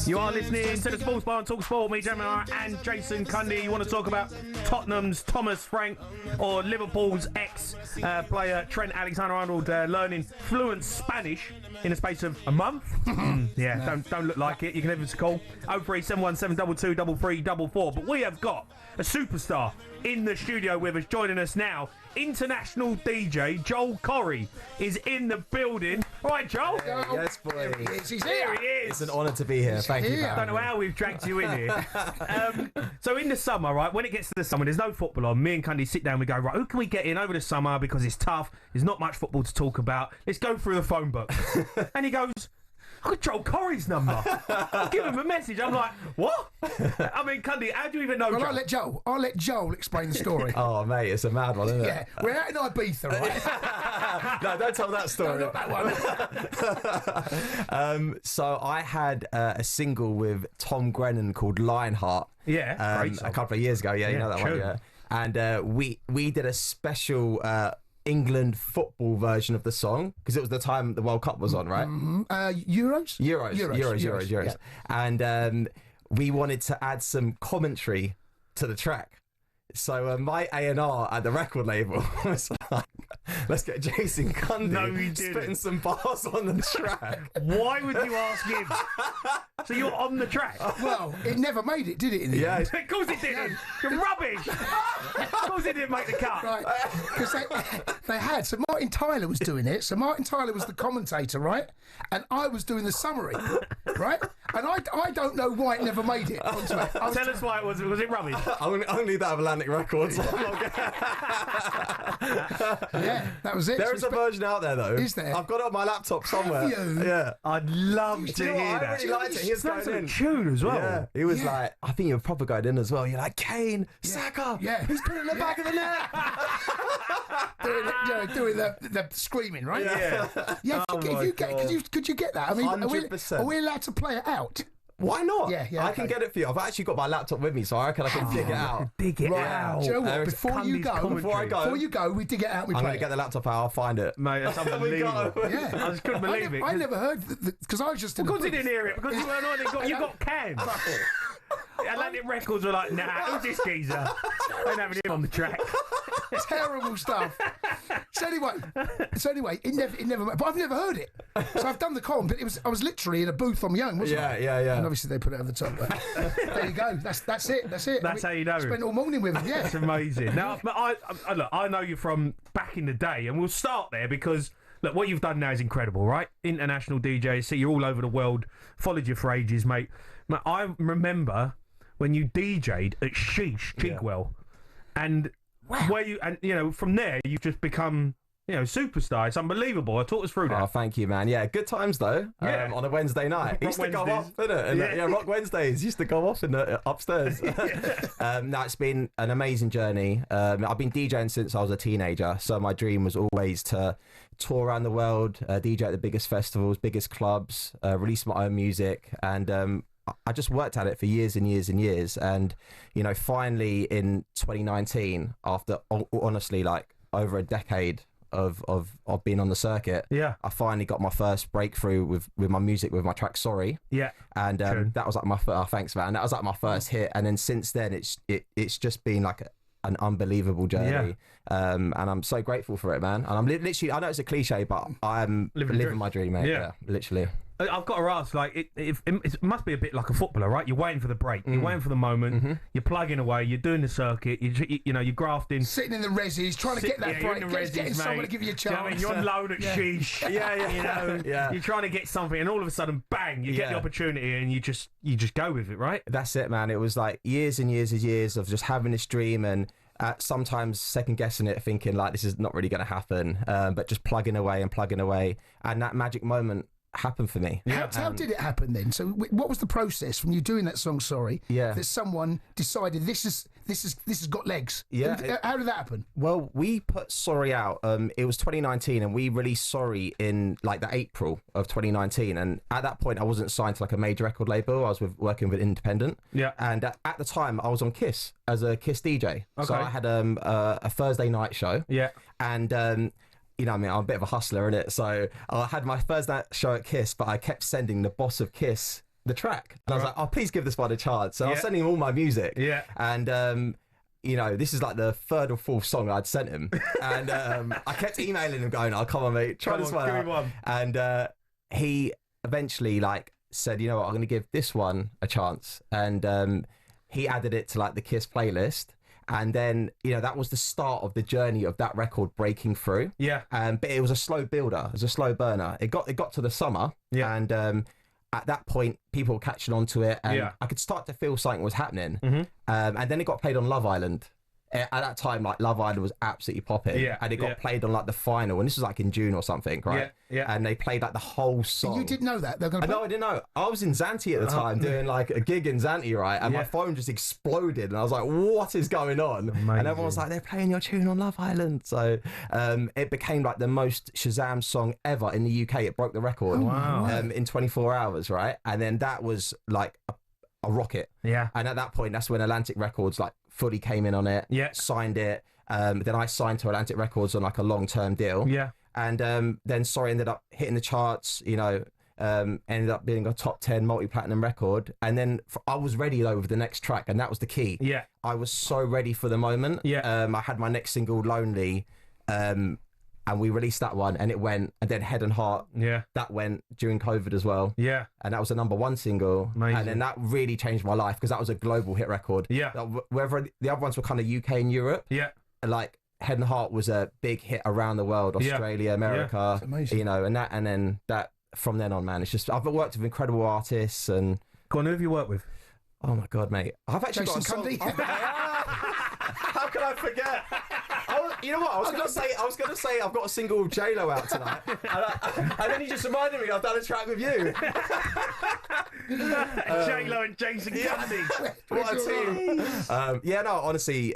You are listening to the Sports Bar on talkSPORT. Me, Gemini, and Jason Cundy. You want to talk about Tottenham's Thomas Frank or Liverpool's ex-player Trent Alexander-Arnold learning fluent Spanish in the space of a month? Yeah, don't look like it. You can give us a call 03717 223344. But we have got a superstar in the studio with us, joining us now. International DJ Joel Corry is in the building. All right, Joel. Yes, boy. He's here. He is. It's an honour to be here. Thank you. I don't know how we've dragged you in here. So in the summer, right, when it gets to the summer, there's no football on. Me and Cundy sit down, we go, right, who can we get in over the summer because it's tough, there's not much football to talk about. Let's go through the phone book. And he goes, I got Joel Corry's number. I'll give him a message. I'm like, what? I mean, Cundy, how do you even know Well, Joel? I'll let Joel explain the story. Oh, mate, it's a mad one, isn't it? Yeah, we're out in Ibiza, right? No, don't tell that story. No, not that one. So I had a single with Tom Grennan called Lionheart. Yeah, great song. A couple of years ago. Yeah, you know that true. one. Yeah, and we did a special England football version of the song because it was the time the World Cup was on, right? Euros. Yeah. And we wanted to add some commentary to the track. So my A&R at the record label was like, let's get Jason Cundy spitting some bars on the track. Why would you ask him? So you're on the track? Well, it never made it, did it? In the end? Of course it didn't. You're rubbish. Of course it didn't make the cut. Right, because they had. So Martin Tyler was doing it. So Martin Tyler was the commentator, right? And I was doing the summary, right? And I don't know why it never made it onto it. Tell us why it was. Was it rubbish? Only that of Atlantic Records. Yeah, that was it. There is a version out there, though. Is there? I've got it on my laptop somewhere. Have you? Yeah. I'd love to hear that. I really liked it. He was Sounds going like in. a tune as well. Yeah. He was like, I think you're proper going in as well. You're like, Kane, Saka, Yeah. he's putting the back of the net. doing the screaming, right? Yeah. Yeah. Oh Could you get that? I mean, 100%. are we allowed to play it out? Why not? Yeah, I can get it for you. I've actually got my laptop with me, so I reckon I can dig it out. Dig it Right. out. Do you know what? There's Before you go, we dig it out. We I'm play going to get it. the laptop out. I'll find it. Mate, that's unbelievable. Yeah. I just couldn't believe it. I never heard because I was just. Because he didn't hear it. Because you weren't on it. You got canned. Atlantic Records were like, nah, who's this geezer? Ain't having him on the track. Terrible stuff. So anyway, it never. But I've never heard it. So I've done the column, but I was literally in a booth on my own, wasn't I? Yeah. And obviously they put it over the top. But there you go. That's it. That's how you know. Spent all morning with him. Yeah. That's amazing. Now, look, I know you from back in the day, and we'll start there because. Look, what you've done now is incredible, right? International DJ, see, you're all over the world. Followed you for ages, mate. I remember when you DJ'd at Sheesh, Chigwell, and from there you've just become, superstar. It's unbelievable. Talk us through that. Oh, thank you, man. Yeah, good times though. Yeah. On a Wednesday night, used to go off, didn't it? And Rock Wednesdays used to go off in the upstairs. No, it's been an amazing journey. I've been DJing since I was a teenager, so my dream was always to tour around the world, DJ at the biggest festivals, biggest clubs, release my own music, and I just worked at it for years and years and years, and finally in 2019, after honestly like over a decade of being on the circuit, I finally got my first breakthrough with my music, with my track Sorry. And that was like my thanks, man. That was like my first hit, and then since then it's just been like an unbelievable journey, and I'm so grateful for it, man. And I'm literally, I know it's a cliche, but I'm living my dream, mate. Yeah, literally. I've got to ask, like, it must be a bit like a footballer, right? You're waiting for the break, you're waiting for the moment, you're plugging away, you're doing the circuit, you're grafting, sitting in the resis, trying to get that break, getting someone to give you a chance. You're on loan at Sheesh, you're trying to get something, and all of a sudden, bang, you get the opportunity, and you just go with it, right? That's it, man. It was like years and years and years of just having this dream, and sometimes second guessing it, thinking like this is not really going to happen, but just plugging away, and that magic moment happened for me. How did it happen then? So what was the process from you doing that song Sorry, that someone decided this has got legs? How did that happen? Well, we put Sorry out, it was 2019, and we released Sorry in like the April of 2019, and at that point I wasn't signed to like a major record label. I was working with independent, and at the time I was on Kiss as a Kiss DJ. So I had a Thursday night show, and you know, I mean, I'm a bit of a hustler, innit? So I had my first night show at Kiss, but I kept sending the boss of Kiss the track. And I was like, oh, please give this one a chance. So I was sending him all my music. Yeah. And, you know, this is like the third or fourth song I'd sent him. And I kept emailing him going, oh, come on, mate, try this one out. And he eventually, like, said, you know what, I'm going to give this one a chance. And he added it to, like, the Kiss playlist. And then, you know, that was the start of the journey of that record breaking through. Yeah. But it was a slow builder. It was a slow burner. It got to the summer. Yeah. And at that point, people were catching on to it. And I could start to feel something was happening. Mm-hmm. And then it got played on Love Island. At that time, like, Love Island was absolutely popping. Yeah. And it got played on, like, the final. And this was, like, in June or something, right? Yeah. And they played, like, the whole song. And you didn't know that? They're gonna play? No, I didn't know. I was in Zante at the time doing, like, a gig in Zante, right? And my phone just exploded. And I was like, what is going on? Amazing. And everyone was like, they're playing your tune on Love Island. So it became, like, the most Shazam song ever in the UK. It broke the record in 24 hours, right? And then that was, like, a rocket. Yeah. And at that point, that's when Atlantic Records, like, fully came in on it, signed it. Then I signed to Atlantic Records on, like, a long-term deal. Yeah. And then Sorry ended up hitting the charts, you know, ended up being a top 10 multi-platinum record. And then I was ready, though, with the next track, and that was the key. Yeah. I was so ready for the moment. Yeah. I had my next single, Lonely, and we released that one, and it went. And then Head and Heart, that went during COVID as well. Yeah. And that was a #1 single. Amazing. And then that really changed my life, because that was a global hit record. Yeah. Whether the other ones were kind of UK and Europe. Yeah. Like, Head and Heart was a big hit around the world, Australia, America. You know, and then that, from then on, man, it's just, I've worked with incredible artists. And go on, who have you worked with? Oh my God, mate, I've actually Jason Cundy. How can I forget? You know what? I was gonna say I've got a single with J-Lo out tonight, and then you just reminded me I've done a track with you. J-Lo and Jason Cundy. What a team! No, honestly,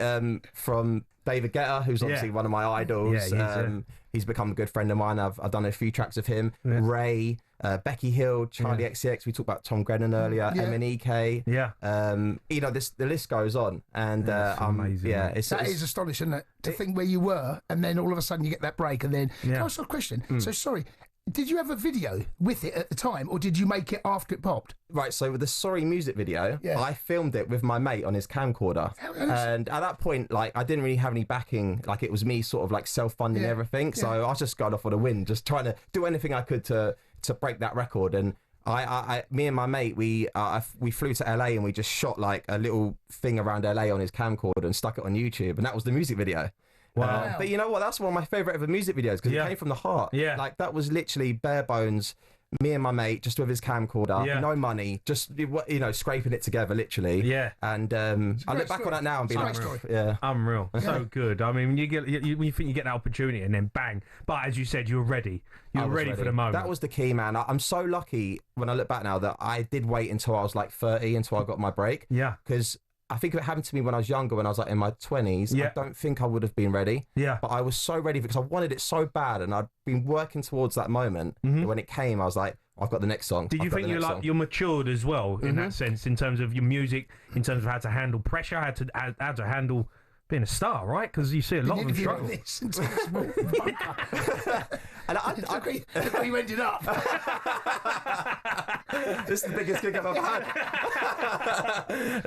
from David Guetta, who's obviously one of my idols. He's become a good friend of mine. I've done a few tracks with him. Yeah. Ray, Becky Hill, Charlie XCX. We talked about Tom Grennan earlier. MNEK. Yeah. You know, the list goes on. And amazing. That is astonishing, isn't it? To think where you were, and then all of a sudden you get that break, and then. Yeah. Can I ask you a question? So sorry. Did you have a video with it at the time, or did you make it after it popped? Right, so with the Sorry music video, I filmed it with my mate on his camcorder. And at that point, like, I didn't really have any backing. Like, it was me sort of, like, self-funding everything. So I was just going off on a win, just trying to do anything I could to break that record. And me and my mate, we flew to LA, and we just shot, like, a little thing around LA on his camcorder and stuck it on YouTube. And that was the music video. Wow. But you know what? That's one of my favourite ever music videos, because it came from the heart. Yeah. Like, that was literally bare bones, me and my mate, just with his camcorder, no money, just, you know, scraping it together, literally. Yeah. And I look back on that now and be like, unreal. So good. I mean, when you think you get that opportunity, and then bang. But as you said, you were ready. You were ready for the moment. That was the key, man. I'm so lucky when I look back now that I did wait until I was like 30 until I got my break. Yeah. Because I think if it happened to me when I was younger, when I was like in my 20s, I don't think I would have been ready. Yeah. But I was so ready because I wanted it so bad, and I'd been working towards that moment. That when it came, I was like, I've got the next song. Did you think you're matured as well in that sense, in terms of your music, in terms of how to handle pressure, how to handle being a star, right? Because you see a lot of them struggle. And look where you ended up. This is the biggest gig I've ever had.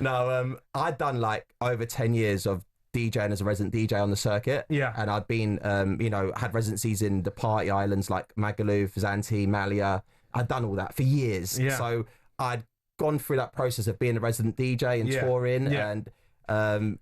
No, I'd done like over 10 years of DJing as a resident DJ on the circuit. Yeah. And I'd been, you know, had residencies in the party islands like Magaluf, Zante, Malia. I'd done all that for years. Yeah. So I'd gone through that process of being a resident DJ and touring. Yeah. And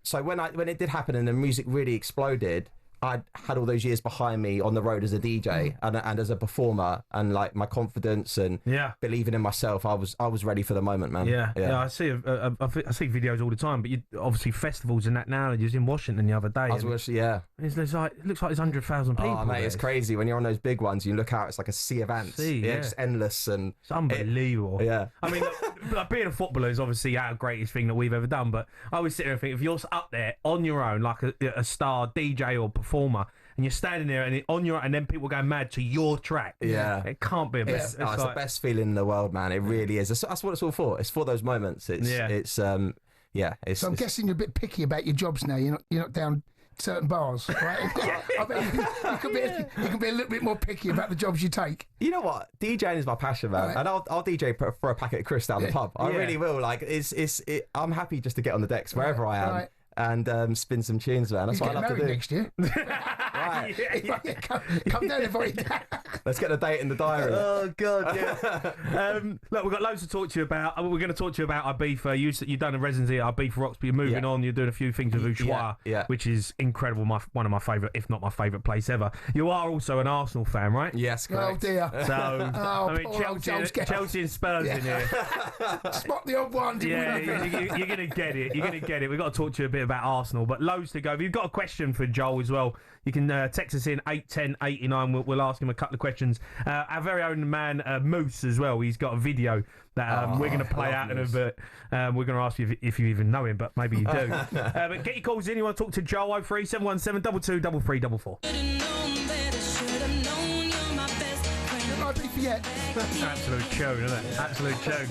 so when it did happen and the music really exploded, I had all those years behind me on the road as a DJ and as a performer, and like my confidence and believing in myself, I was ready for the moment, man. Yeah. I see videos all the time, but you obviously festivals and that now. You was in Washington the other day. It looks like there's 100,000 people. Oh mate, it's crazy when you're on those big ones. You look out, it's like a sea of ants. It's endless and it's unbelievable. I mean, like, being a footballer is obviously our greatest thing that we've ever done. But I always sit there and think, if you're up there on your own, like a star DJ or performer, and you're standing there and on your, and then people go mad to your track. Yeah, it can't be a best. It's the best feeling in the world, man. It really is. That's what it's all for. It's for those moments. So I'm guessing you're a bit picky about your jobs now. You're not down certain bars, right? I bet you can be a little bit more picky about the jobs you take. You know what? DJing is my passion, man. Right. And I'll DJ for a packet of Chris down the pub. I really will. Like, I'm happy just to get on the decks wherever I am. Right. And spin some tunes, man. That's what I love to do. Next year. Right. Come down everybody. Let's get a date in the diary. Oh God, yeah. Look, we've got loads to talk to you about. We're going to talk to you about Ibiza. You've done a residency at Ibiza Rocks, but you're moving on. You're doing a few things with Ushuaia, which is incredible. One of my favourite, if not my favourite place ever. You are also an Arsenal fan, right? Yes, correct. Oh dear. So I mean, Chelsea and Spurs in here. Spot the odd one. Yeah, you're going to get it. You're going to get it. We've got to talk to you a bit about Arsenal, but loads to go. If you've got a question for Joel as well, you can text us in 81089. We'll ask him a couple of questions. Our very own man Moose as well. He's got a video that we're going to play out in a bit. We're going to ask you if you even know him, but maybe you do. But get your calls in. You want to talk to Joel? 03717 22 3344. Absolute tune, isn't it? Absolute tune.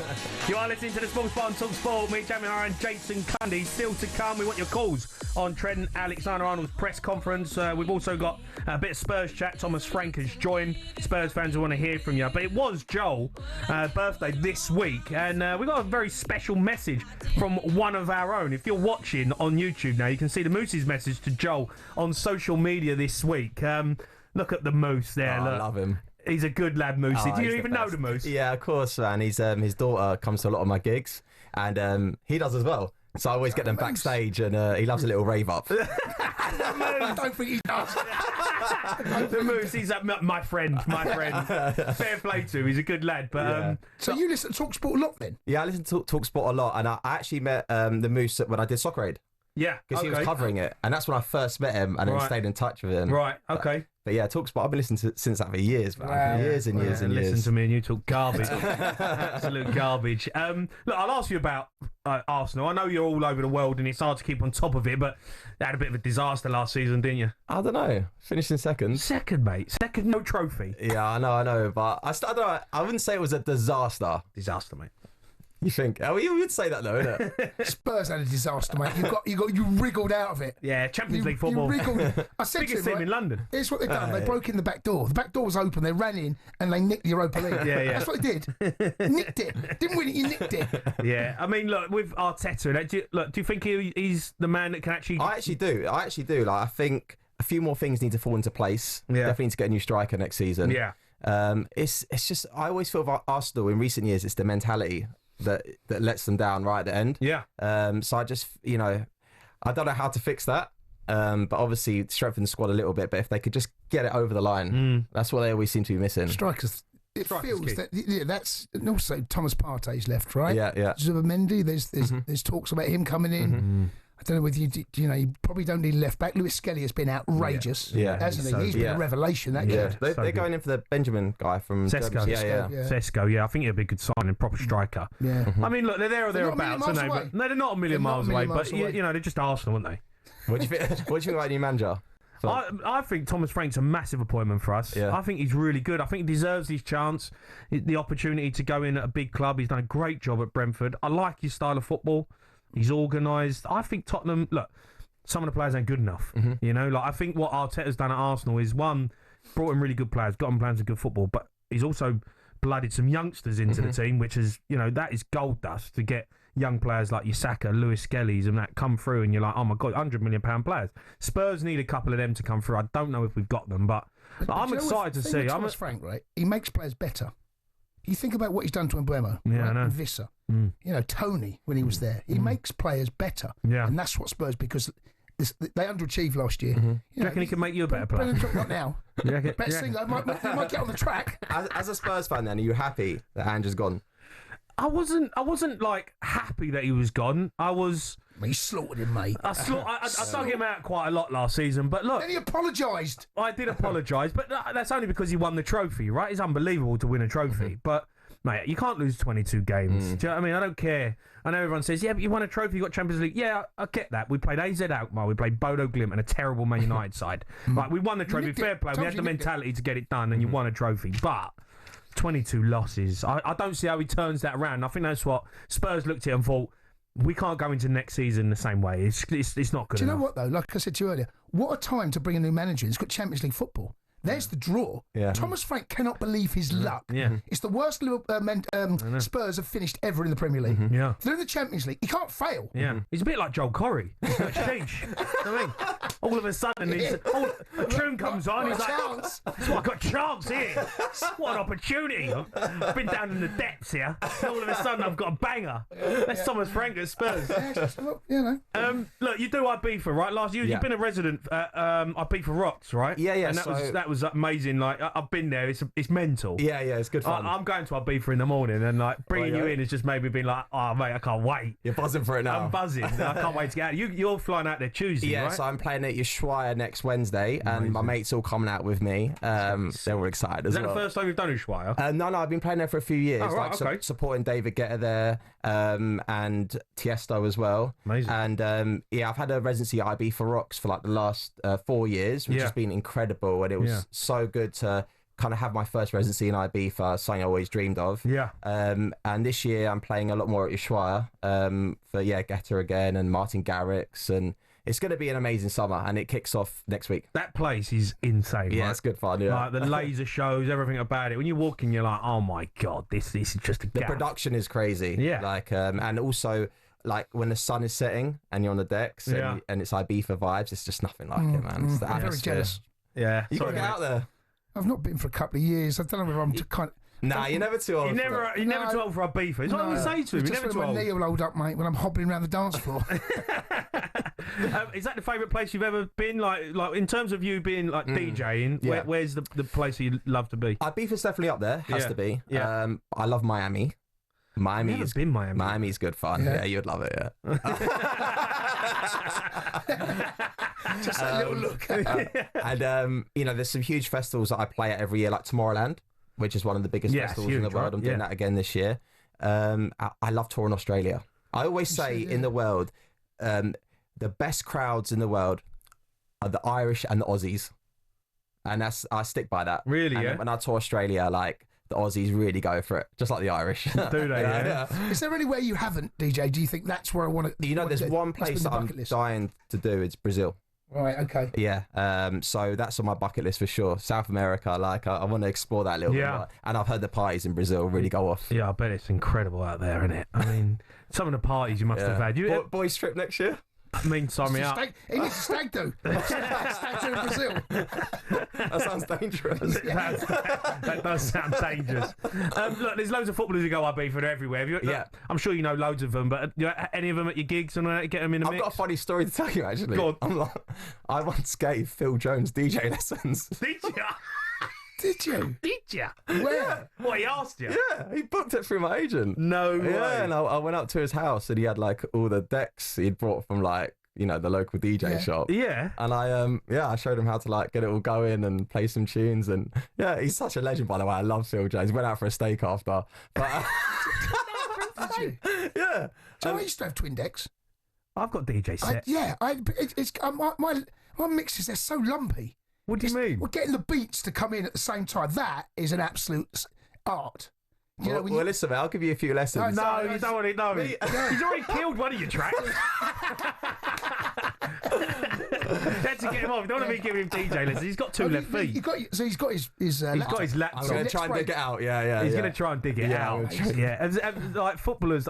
You are listening to the Sports Bar on talkSPORT. Me, Jamie Hara and Jason Cundy. Still to come, we want your calls on Trent Alexander-Arnold's press conference. We've also got a bit of Spurs chat. Thomas Frank has joined. Spurs fans will want to hear from you. But it was Joel's birthday this week, and we got a very special message from one of our own. If you're watching on YouTube now, you can see the Moose's message to Joel on social media this week. Look at the Moose there. Oh, look. I love him. He's a good lad, Moosey. Do you even know the Moose? Yeah, of course, man. He's his daughter comes to a lot of my gigs, and he does as well. So I always get them backstage, and he loves a little rave up. I don't think he does. The Moose, he's my friend. Fair play to him. He's a good lad. But so you listen to talkSPORT a lot then? Yeah, I listen to talkSPORT a lot, and I actually met the Moose when I did Soccer Aid. Yeah, because he was covering it, and that's when I first met him, and then stayed in touch with him. Right, okay. But yeah, talkSPORT, I've been listening to since that for years, man. Wow. Years and years and years. Listen to me and you talk garbage. Absolute garbage. Look, I'll ask you about Arsenal. I know you're all over the world and it's hard to keep on top of it, but they had a bit of a disaster last season, didn't you? I don't know. Finished in second. Second, mate. Second, no trophy. Yeah, I know. But I don't know. I wouldn't say it was a disaster. Disaster, mate. You think? Oh, you would say that though, innit? Spurs had a disaster, mate. You wriggled out of it. Yeah, Champions League football. You wriggled. I said biggest to him, team in London. Here's what they've done. They broke in the back door. The back door was open. They ran in and they nicked the Europa League. Yeah. That's what they did. Nicked it. Didn't win it. You nicked it. Yeah. I mean, look, with Arteta, do you think he's the man that can actually? I actually do. Like, I think a few more things need to fall into place. Yeah. Definitely need to get a new striker next season. Yeah. It's just I always feel about Arsenal in recent years. It's the mentality that lets them down right at the end. Yeah. So I just, I don't know how to fix that. But obviously strengthen the squad a little bit. But if they could just get it over the line, that's what they always seem to be missing. Strikers. It feels that that's, and also Thomas Partey's left, right? Yeah. Zubimendi, there's talks about him coming in. Mm-hmm. I don't know whether you probably don't need a left back. Lewis Skelly has been outrageous, hasn't he? He's been a revelation. That kid. They're going in for the Benjamin guy from Sesko. Sesko, yeah. I think he'll be a good signing, proper striker. Yeah. I mean, look, they're there or thereabouts, aren't they? But no, they're not a million miles away. But they're just Arsenal, aren't they? What do you think about new manager? I think Thomas Frank's a massive appointment for us. Yeah. I think he's really good. I think he deserves his chance, the opportunity to go in at a big club. He's done a great job at Brentford. I like his style of football. He's organised. I think Tottenham, look, some of the players ain't good enough. I think what Arteta's done at Arsenal is, one, brought in really good players, got them playing some good football, but he's also blooded some youngsters into the team, which is, that is gold dust to get young players like your Saka, Lewis Skelly's and that come through and you're like, oh my God, £100 million players. Spurs need a couple of them to come through. I don't know if we've got them, but I'm excited to see. Thomas Frank, right? He makes players better. You think about what he's done to Mbeumo, I know. And Vissa. Tony, when he was there. He makes players better. Yeah. And that's what Spurs, because they underachieved last year. Do you reckon he can make you a better player? Not now. Best thing, he might get on the track. As a Spurs fan then, are you happy that Andrew's gone? I wasn't like happy that he was gone. He slaughtered him, mate. I dug him out quite a lot last season, but look... Then he apologised. I did apologise, but that's only because he won the trophy, right? It's unbelievable to win a trophy, but, mate, you can't lose 22 games. Do you know what I mean? I don't care. I know everyone says, yeah, but you won a trophy, you got Champions League. Yeah, I get that. We played AZ Alkmaar, we played Bodo Glimt and a terrible Man United side. Right, we won the trophy, fair play. We had the mentality to get it done, and you won a trophy, but... 22 losses. I don't see how he turns that around. I think that's what Spurs looked at and thought, we can't go into next season the same way. It's not good enough. Do you know what, though? Like I said to you earlier, what a time to bring a new manager. It's got Champions League football. There's the draw. Yeah. Thomas Frank cannot believe his luck. Yeah. It's the worst Spurs have finished ever in the Premier League. Yeah. They're in the Champions League. He can't fail. Yeah. He's a bit like Joel Corry. He's got change. I mean, all of a sudden, a tune comes on. He's like, I've got a chance here. What an opportunity. I've been down in the depths here. And all of a sudden, I've got a banger. That's Thomas Frank at Spurs. You know. Look, you do Ibiza, right? Last year, you've been a resident at Ibiza Rocks, right? Yeah, yeah. And that was amazing. Like, I've been there. It's mental. Yeah, it's good fun. I'm going to Ibiza in the morning, and like bringing you in has just made me be like, oh mate, I can't wait. You're buzzing for it now. I'm buzzing. I can't wait to get out. You're flying out there Tuesday, right? So I'm playing at Ushuaia next Wednesday, and my mates all coming out with me. They're all excited as well. Is that the first time you've done Ushuaia? No, I've been playing there for a few years. Oh, right, okay. Supporting David Guetta there, and Tiesto as well. Amazing. And I've had a residency at Ibiza Rocks for like the last 4 years, which has been incredible, and it was so good to kind of have my first residency in Ibiza, something I always dreamed of. Yeah. And this year I'm playing a lot more at Ushuaia for Guetta again and Martin Garrix, and it's going to be an amazing summer, and it kicks off next week. That place is insane. Yeah, right? it's good fun. Yeah, like the laser shows, everything about it. When you walk in, you're like, oh my god, this is just a The production is crazy. Yeah, like and also like when the sun is setting and you're on the decks and it's Ibiza vibes, it's just nothing like it, man. It's the I'm very atmosphere. jealous. Yeah, you got to get out there. I've not been for a couple of years. I don't know whether I'm kind of... Nah, you're never too old. You're never too old for Ibiza. It's what I always say to him. You're never too old. My knee will hold up, mate, when I'm hobbling around the dance floor. Is that the favourite place you've ever been? Like in terms of you being like DJing, where's the place you'd love to be? Ibiza's definitely up there. Has to be. Yeah. I love Miami. Miami I've been Miami. Miami's good fun. Yeah, you'd love it. Yeah. Just a little look. And there's some huge festivals that I play at every year, like Tomorrowland, which is one of the biggest festivals in the world. I'm doing that again this year. I love touring Australia. I always say in the world, the best crowds in the world are the Irish and the Aussies, and I stick by that. Really? And when I tour Australia, like, the Aussies really go for it, just like the Irish. Do they? Yeah. Is there anywhere you haven't, DJ? Do you think that's where I want to... There's one place that I'm dying to do. It's Brazil. Right, okay. Yeah, so that's on my bucket list for sure. South America, like, I want to explore that a little bit more. And I've heard the parties in Brazil really go off. Yeah, I bet it's incredible out there, isn't it? I mean, some of the parties you must have had. Boys trip next year? I mean, sign me up. He needs a stag do. Stag do in Brazil. That sounds dangerous. That does sound dangerous. Look, there's loads of footballers who go Ibiza, they're everywhere. I'm sure you know loads of them, but any of them at your gigs and get them in the mix? I've got a funny story to tell you, actually. Go on. I once gave Phil Jones DJ lessons. Did you? Did you? Did you? Where? What, he asked you? Yeah, he booked it through my agent. No way. Yeah, and I went up to his house and he had like all the decks he'd brought from like, the local DJ shop. Yeah. And I showed him how to like get it all going and play some tunes, and yeah, he's such a legend, by the way. I love Phil Jones. Went out for a steak after. But Did you? Yeah. Do you know I used to have twin decks? I've got DJ sets. My mixes, they're so lumpy. What do you mean? Well, getting the beats to come in at the same time, that is an absolute art. Listen, mate, I'll give you a few lessons. No, you don't want to know. He's already killed one of your tracks. That's to get him off. You don't want to be giving him DJ lessons. He's got two left feet. He's got his laptop. He's got his laptop. I'm going to try and dig it out. He's going to try and dig it out. Yeah. And like footballers,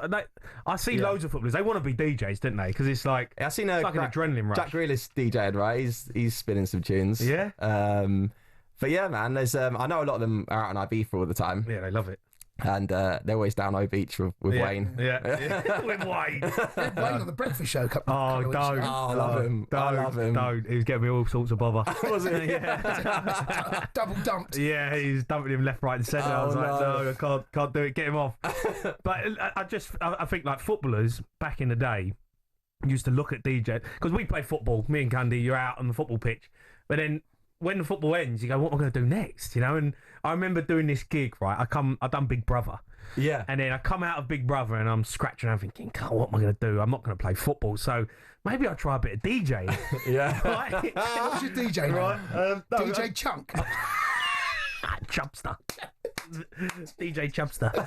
I see loads of footballers. They want to be DJs, don't they? Because it's like, I seen it's like an adrenaline rush. Jack Grealish DJ'd, right? He's spinning some tunes. Yeah. But yeah, man, there's I know a lot of them are out on Ibiza all the time. Yeah, they love it. And they're always down O Beach with Wayne. Yeah. With Wayne. Wayne on the Breakfast Show. I love him. I love him. Don't. He was getting me all sorts of bother. Was it? Yeah. Double dumped. Yeah, he was dumping him left, right, and centre. I was like, no, I can't do it. Get him off. But I think like footballers back in the day used to look at DJ, because we play football. Me and Cundy, you're out on the football pitch, but then when the football ends, you go, what am I going to do next? And I remember doing this gig, right? I done Big Brother. Yeah. And then I come out of Big Brother and I'm scratching around thinking, God, what am I going to do? I'm not going to play football. So maybe I'll try a bit of DJ. Yeah. Right? What's your DJ name? Right? DJ Chunk. Chubster. DJ Chubster.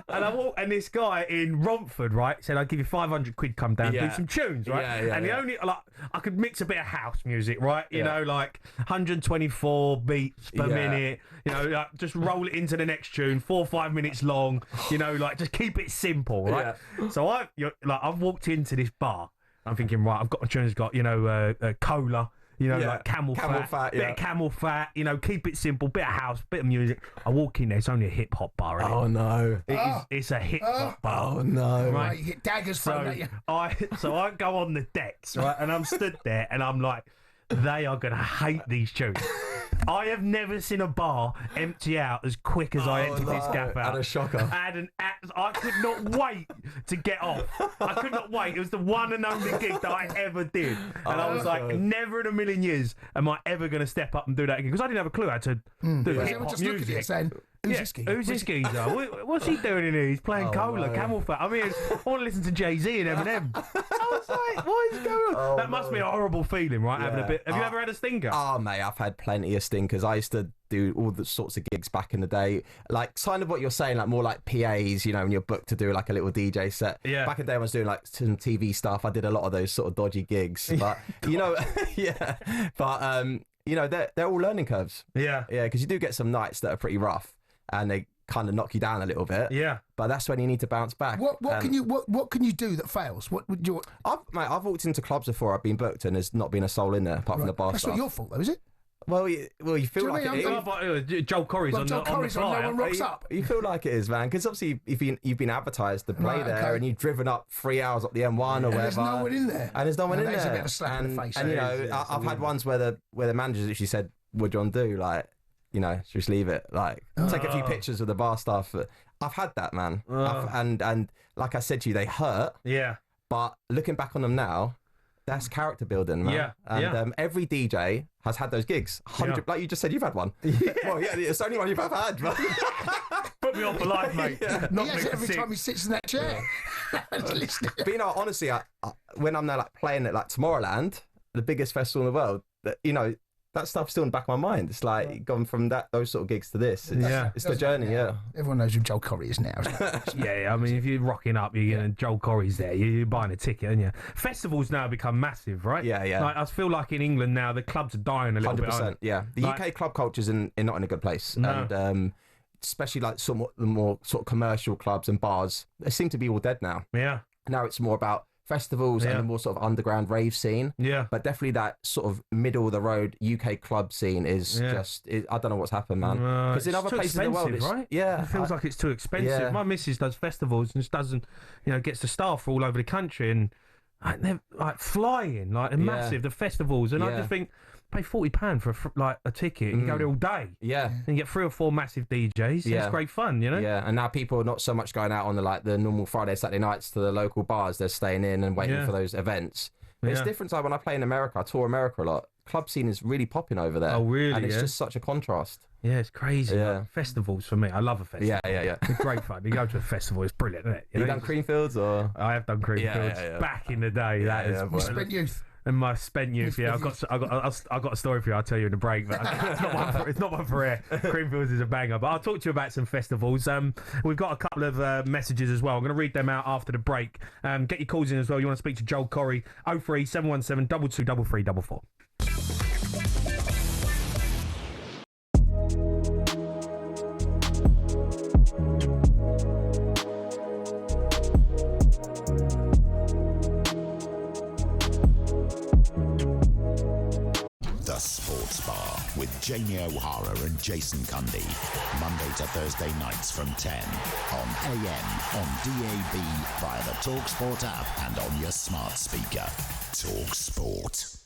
And I walked, and this guy in Romford, right, said, I'll give you 500 quid, come down, do some tunes, right? And the only, like, I could mix a bit of house music, right? You know, like 124 beats per minute, you know, like, just roll it into the next tune, 4 or 5 minutes long, you know, like, just keep it simple, right? So I've walked into this bar, I'm thinking, right, I've got my tunes, got, you know, cola, you know, like camel fat, bit of camel fat, you know, keep it simple, bit of house, bit of music. I walk in there, it's only a hip hop bar, isn't it? Oh no. It's a hip hop bar. Oh no. Right, you get daggers thrown at you. So I go on the decks, right, and I'm stood there and I'm like, they are gonna hate these tunes. I have never seen a bar empty out as quick as I entered this gaff out. Had a shocker. I could not wait to get off. I could not wait. It was the one and only gig that I ever did. And I was like, never in a million years am I ever going to step up and do that again. Because I didn't have a clue how to do hip-hop music. Who's this geezer? What's he doing in here? He's playing cola, camel fat. I mean, I want to listen to Jay-Z and Eminem. I was like, what is going on? That must be a horrible feeling, right? Having a bit. Have you ever had a stinker? Oh, mate, I've had plenty of stinkers. I used to do all the sorts of gigs back in the day. Like, kind of what you're saying, like more like PAs, you know, when you're booked to do like a little DJ set. Yeah. Back in the day, I was doing like some TV stuff. I did a lot of those sort of dodgy gigs. But, you know, But, you know, they're all learning curves. Yeah. Yeah, because you do get some nights that are pretty rough. And they kind of knock you down a little bit. Yeah. But that's when you need to bounce back. What can you do that fails? What would you? I've walked into clubs before. I've been booked and there's not been a soul in there apart from the bar staff. That's not your fault, though, is it? Well, you feel like it is. Joel Corry's on the flyer. No one rocks up. You feel like it is, man, because obviously if you've been advertised to play there and you've driven up 3 hours up the M1 or whatever. There's no one in there. And there's no one in there. That's a bit of a slap in the face. And you know, I've had ones where the managers actually said, "What do you want to do?" Like, you know, just leave it. Like, take a few pictures of the bar staff. I've had that, man. And like I said to you, they hurt. Yeah. But looking back on them now, that's character building, man. Yeah. And every DJ has had those gigs. 100, like you just said, you've had one. Yeah. Well, yeah, it's the only one you've ever had. Put me on for life, mate. Yeah. Not every time he sits in that chair. But you know, honestly, when I'm there like playing at like Tomorrowland, the biggest festival in the world, you know, that stuff's still in the back of my mind. It's like gone from those sort of gigs to this. It's the journey, Everyone knows who Joel Corry is now, isn't it? Yeah, I mean, if you're rocking up, you're getting Joel Corry's there, you're buying a ticket, aren't you? Festivals now become massive, right? Yeah, yeah. Like, I feel like in England now, the clubs are dying a little 100%, bit. Yeah. The UK club culture's not in a good place. No. And especially like somewhat the more sort of commercial clubs and bars, they seem to be all dead now. Yeah. Now it's more about festivals and the more sort of underground rave scene. Yeah. But definitely that sort of middle of the road UK club scene is just, I don't know what's happened, man. Because in other places in the world, right? Yeah. It feels like it's too expensive. Yeah. My missus does festivals and just doesn't, you know, gets the staff all over the country and they're like flying, like massive, the festivals. And I just think, pay £40 for a ticket and you go there all day. Yeah. And you get 3 or 4 massive DJs. Yeah. It's great fun, you know? Yeah. And now people are not so much going out on the normal Friday, Saturday nights to the local bars. They're staying in and waiting for those events. But it's different. Like when I play in America, I tour America a lot. Club scene is really popping over there. Oh, really? And it's just such a contrast. Yeah, it's crazy. Yeah. Like, festivals for me. I love a festival. Yeah. It's great fun. You go to a festival, it's brilliant, isn't it? You done Creamfields or? I have done Creamfields back in the day. Spent youth. In my spent youth, I've got a story for you. I'll tell you in the break, but it's not one for air. Creamfields is a banger, but I'll talk to you about some festivals. We've got a couple of messages as well. I'm going to read them out after the break. Get your calls in as well. You want to speak to Joel Corry? 03 717 22 3344. The Sports Bar with Jamie O'Hara and Jason Cundy. Monday to Thursday nights from 10 on AM, on DAB, via the talkSPORT app and on your smart speaker. talkSPORT.